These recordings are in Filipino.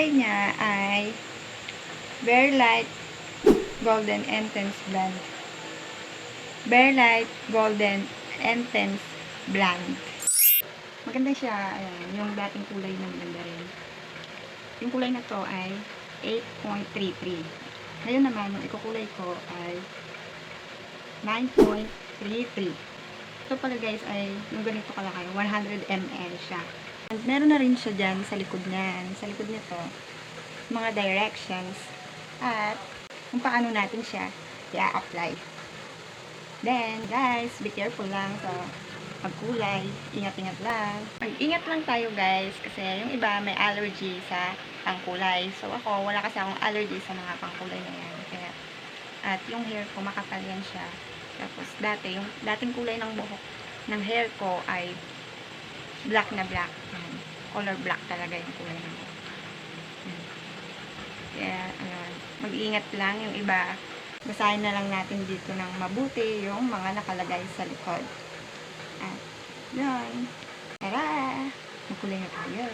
kulay niya ay Very Light Golden Intense Blonde. Very Light Golden Intense Blonde. Maganda siya. Ayan, yung dating kulay na maganda rin. Yung kulay na to ay 8.33. Ngayon naman, yung ikukulay ko ay 9.33. Ito pala guys ay yung ganito kalaki, 100 ml siya. And meron na rin siya dyan sa likod niyan. Sa likod nito, mga directions at kung paano natin siya i-apply. Then, guys, be careful lang sa pagkulay. Ingat-ingat lang. Mag-ingat lang tayo guys kasi yung iba may allergy sa pangkulay. So ako, wala kasi akong allergy sa mga pangkulay na yan. Kaya, at yung hair ko, makapal yan siya. Tapos, yung dating kulay ng buhok ng hair ko ay black na black. Color black talaga yung kulay ng buhok. Kaya, mag-iingat lang yung iba. Basahin na lang natin dito ng mabuti yung mga nakalagay sa likod. At, yun. Tara! Magkulay na tayo.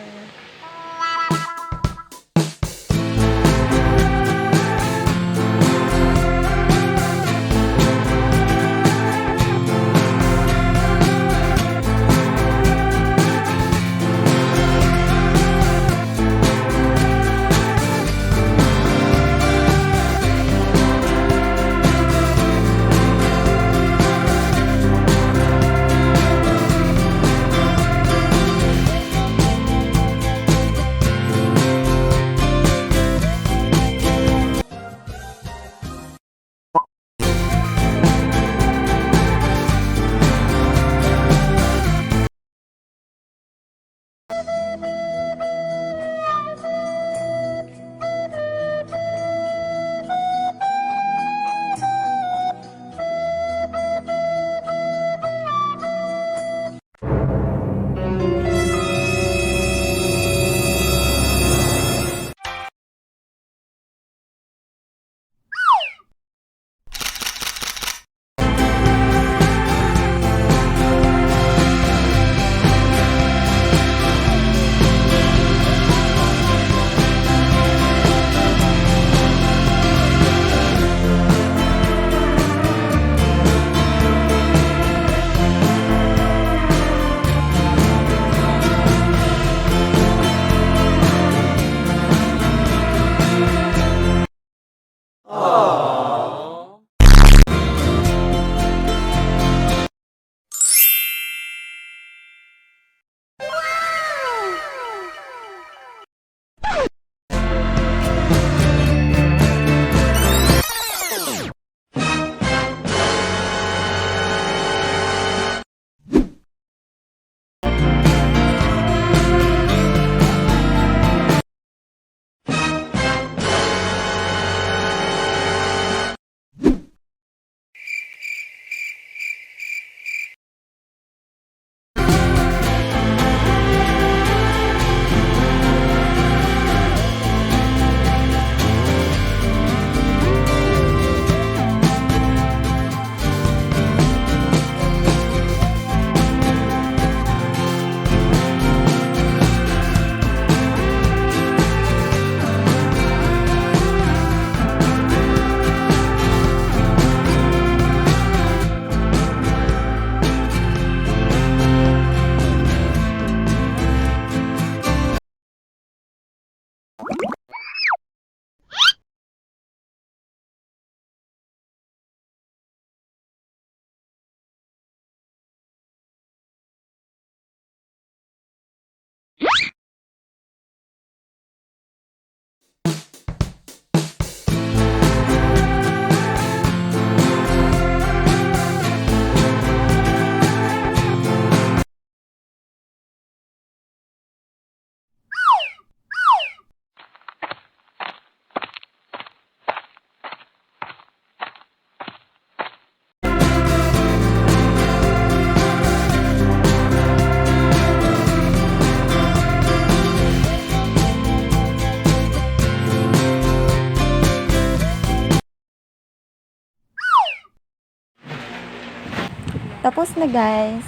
Tapos na guys.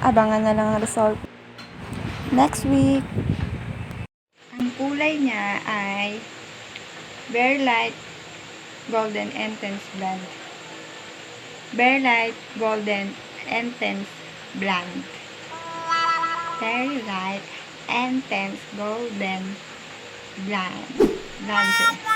Abangan na lang ang result. next week. Ang kulay niya ay Very Light Golden Intense Blonde. Very Light Golden Intense Blonde. Very Light Intense Golden Blonde. Blonde.